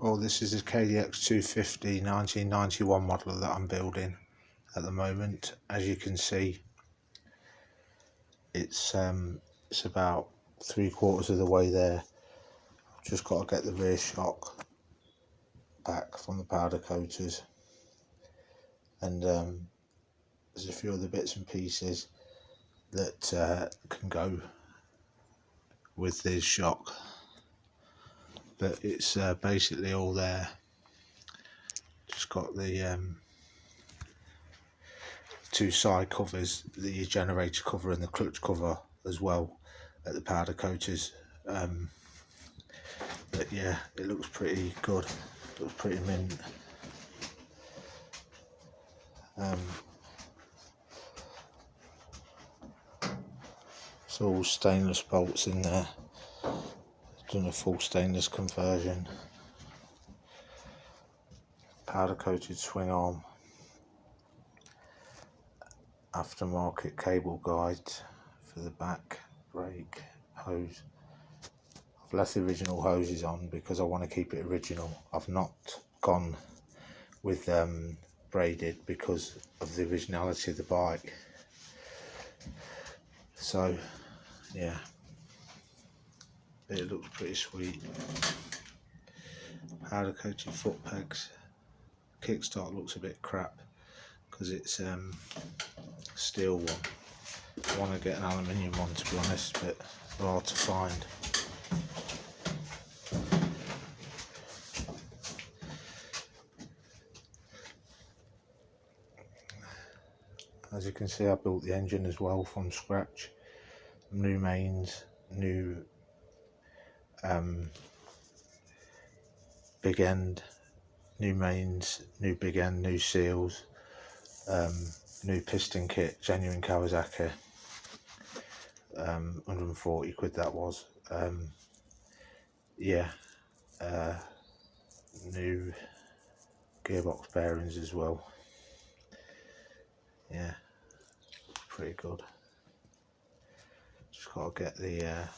Well, this is a Kdx250 1991 model that I'm building at the moment. As you can see, it's about 3/4 of the way there. I've just got to get the rear shock back from the powder coaters, and there's a few other bits and pieces that can go with this shock, but it's basically all there. Just got the two side covers, the generator cover and the clutch cover as well at the powder coaters, but yeah, it looks pretty good, looks pretty mint. It's all stainless bolts in there, done a full stainless conversion, powder coated swing arm, aftermarket cable guide for the back brake hose. I've left the original hoses on because I want to keep it original. I've not gone with braided because of the originality of the bike. So yeah, it looks pretty sweet. Powder coated foot pegs. Kickstart looks a bit crap because it's steel one. I want to get an aluminium one, to be honest, but they're hard to find. As you can see, I built the engine as well from scratch. New mains, new big end, new mains, new big end, new seals, new piston kit, genuine Kawasaki, 140 quid that was. Yeah, new gearbox bearings as well. Yeah, pretty good. Just got to get the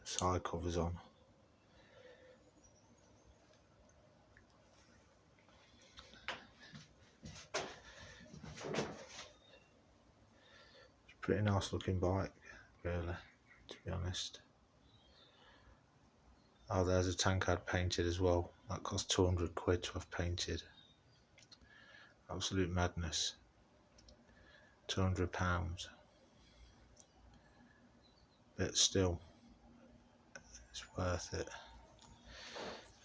side covers on. It's a pretty nice looking bike, really, to be honest. Oh, there's a tank I'd painted as well. That cost 200 quid to have painted. Absolute madness. £200. But still, it's worth it.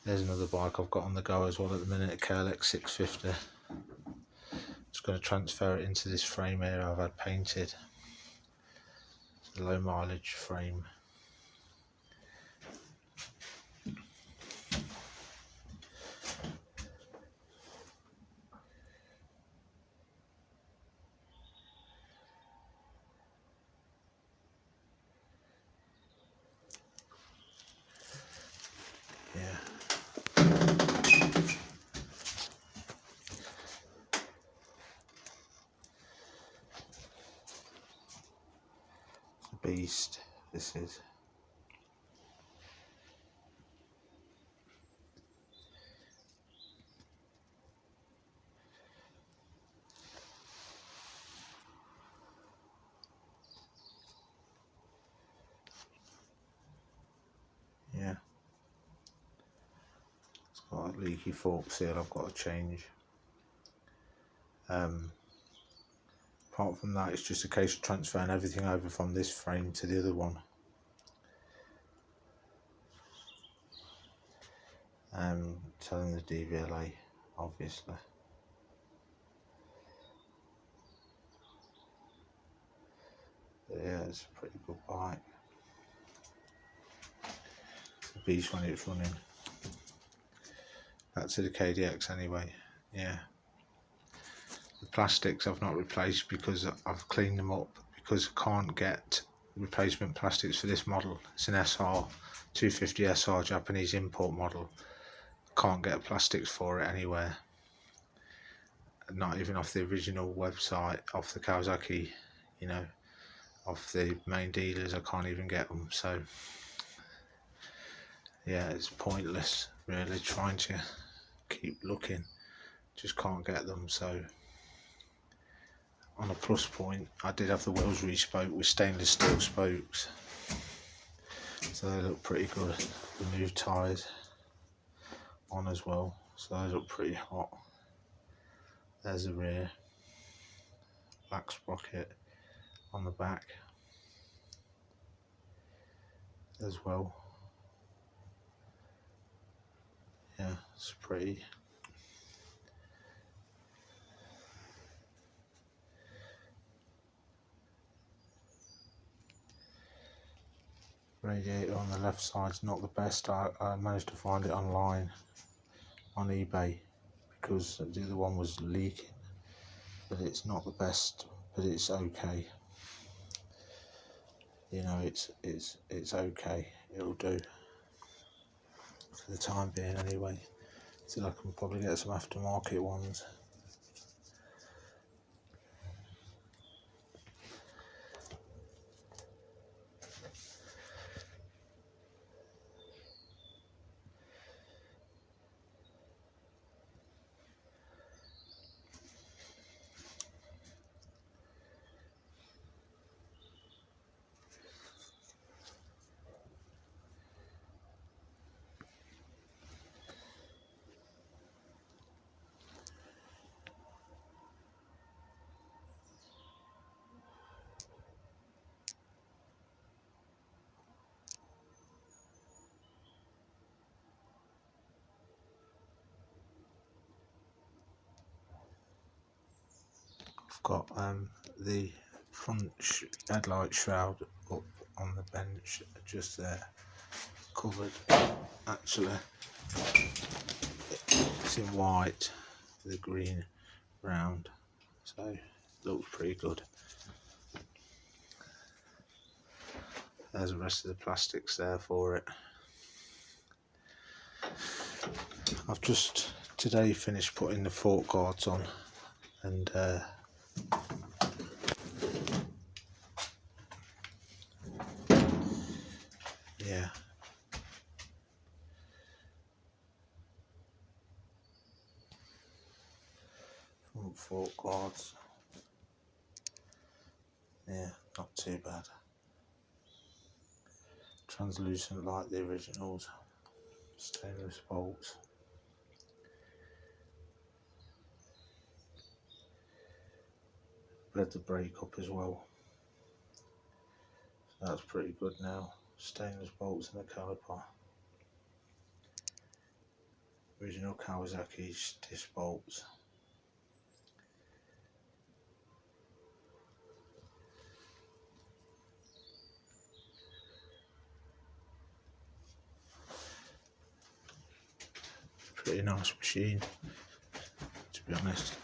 There's another bike I've got on the go as well at the minute, a Kdx250. Just going to transfer it into this frame here I've had painted. It's a low mileage frame. Yeah. It's a beast, this is. Yeah. It's got a leaky fork seal I've got to change. Apart from that, it's just a case of transferring everything over from this frame to the other one. Telling the DVLA, obviously. But yeah, it's a pretty good bike. It's a beast when it's running. Back to the KDX anyway. Yeah. The plastics I've not replaced because I've cleaned them up, because I can't get replacement plastics for this model. It's an 250sr Japanese import model. Can't get plastics for it anywhere, not even off the original website, off the Kawasaki, you know, off the main dealers. I can't even get them. So yeah, it's pointless really trying to keep looking, just can't get them. So on a plus point, I did have the wheels re-spoked with stainless steel spokes, so they look pretty good. The new tyres on as well, so they look pretty hot. There's the rear, black sprocket on the back as well. Yeah, it's pretty. Radiator on the left side's not the best. I managed to find it online on eBay because the other one was leaking, but it's not the best, but it's okay. You know, it's okay. It'll do for the time being anyway. So I can probably get some aftermarket ones. I've got the front headlight shroud up on the bench, just there, covered. Actually, it's in white with a green round, so it looks pretty good. There's the rest of the plastics there for it. I've just today finished putting the fork guards on, and yeah, front fork guards, yeah, not too bad. Translucent like the originals, stainless bolts. Bled the brake up as well, so that's pretty good now. Stainless bolts in the caliper. Original Kawasaki disc bolts. Pretty nice machine, to be honest.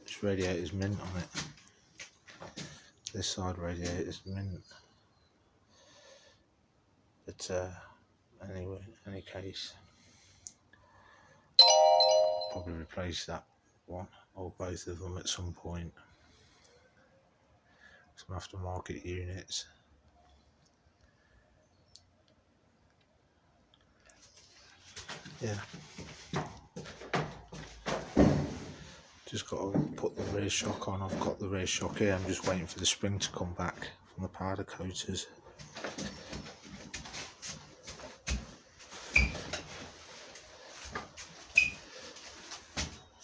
This radiator's mint on it. This side radiator's mint. But anyway, in any case, probably replace that one or both of them at some point. Some aftermarket units. Yeah. Just got to put the rear shock on. I've got the rear shock here. I'm just waiting for the spring to come back from the powder coaters.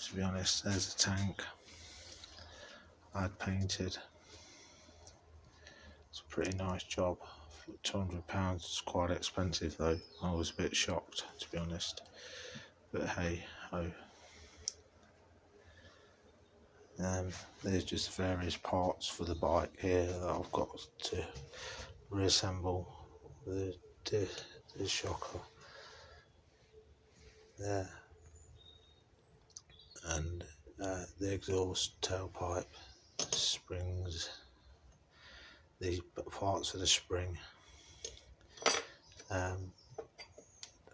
To be honest, there's a tank I'd painted. It's a pretty nice job. £200 is quite expensive though. I was a bit shocked, to be honest. But hey ho. There's just various parts for the bike here that I've got to reassemble. The shocker there, and the exhaust tailpipe springs, these parts for the spring,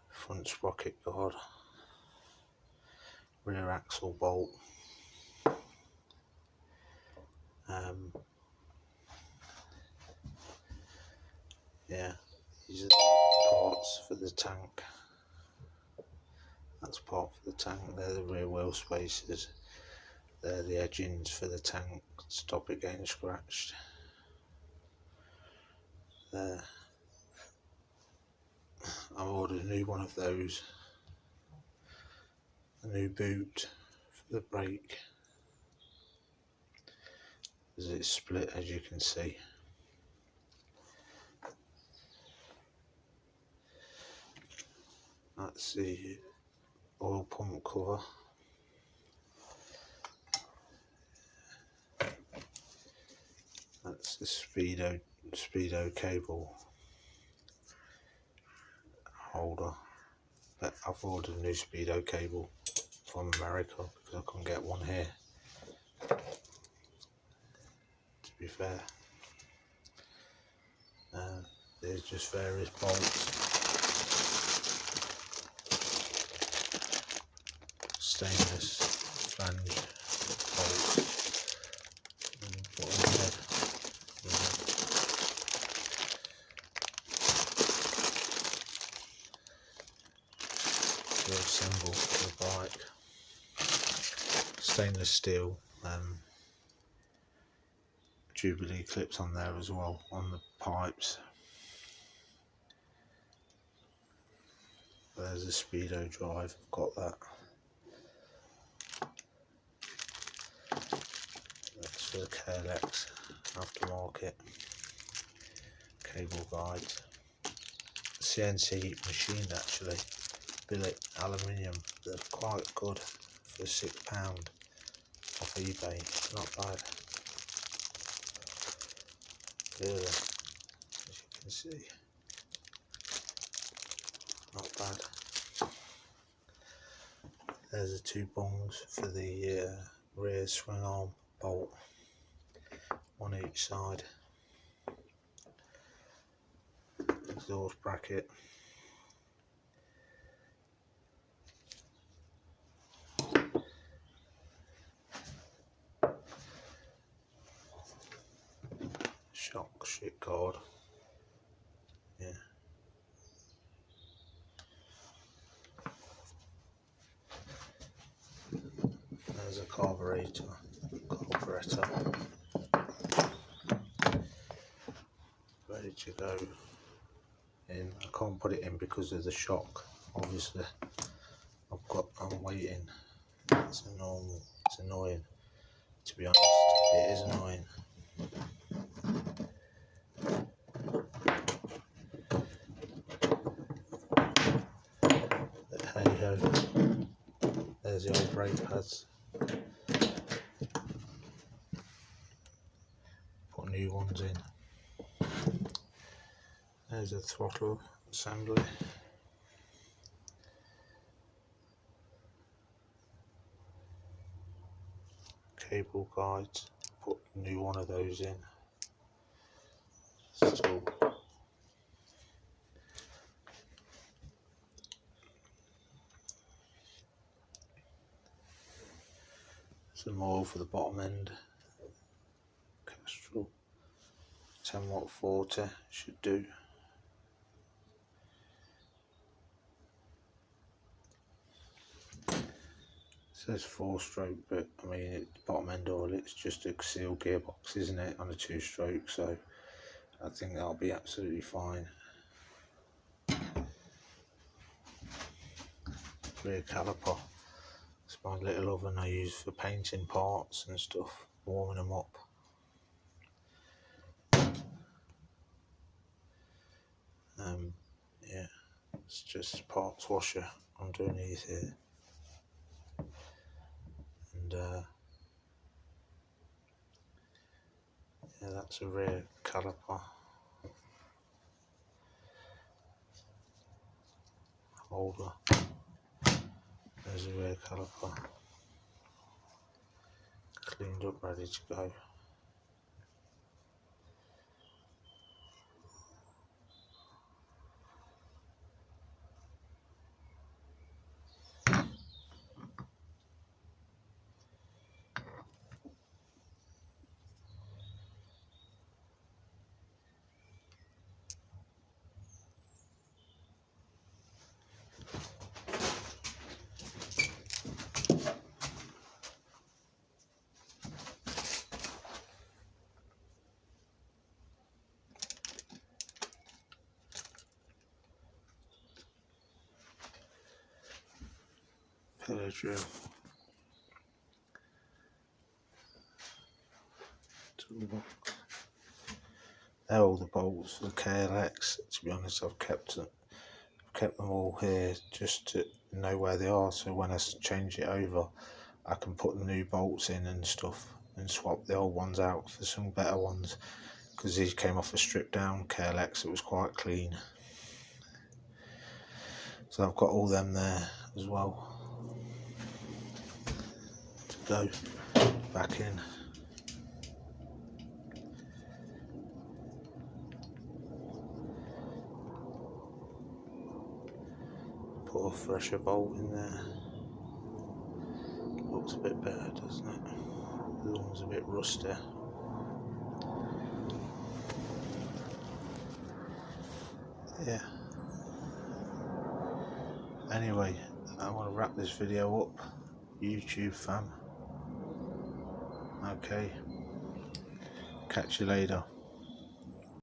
front sprocket guard, rear axle bolt, tank. That's part for the tank. They're the rear wheel spacers. They're the edgings for the tank, stop it getting scratched. There. I ordered a new one of those. A new boot for the brake. As it's split, as you can see. That's the oil pump cover. That's the speedo cable holder. But I've ordered a new speedo cable from America because I couldn't get one here. To be fair, there's just various bolts, stainless flange bolts, and put on the head. To assemble the bike. Stainless steel Jubilee clips on there as well, on the pipes. There's a speedo drive, I've got that. That's for the Kdx aftermarket cable guides. CNC machined actually, billet aluminium. They're quite good for £6 off eBay. Not bad. Really, as you can see, not bad. There's the two bungs for the rear swing arm bolt, on each side. Exhaust bracket. Shock shit guard. Yeah. There's a carburetor. Ready to go in. I can't put it in because of the shock, obviously. I'm waiting. It's annoying. To be honest, it is annoying. But hey ho. There's the old brake pads. Put new ones in. There's a throttle assembly. Cable guides. Put a new one of those in. Still. Some oil for the bottom end. Castrol 10-watt 40 should do. It says 4-stroke, but I mean, the bottom end oil, it's just a seal gearbox, isn't it, on a 2-stroke, so I think that'll be absolutely fine. Rear caliper. It's my little oven I use for painting parts and stuff, warming them up. Yeah, it's just parts washer underneath here. And yeah, that's a rear caliper holder. There's a rear caliper, cleaned up, ready to go. killer drill. Toolbox. They're all the bolts for the KLX. To be honest, I've kept them all here just to know where they are, so when I change it over I can put the new bolts in and stuff and swap the old ones out for some better ones, because these came off a stripped down KLX. It was quite clean, so I've got all them there as well to go back in. Put a fresher bolt in there. Looks a bit better, doesn't it? The other one's a bit rusty. Yeah. Anyway, I want to wrap this video up, YouTube fam. Okay. Catch you later.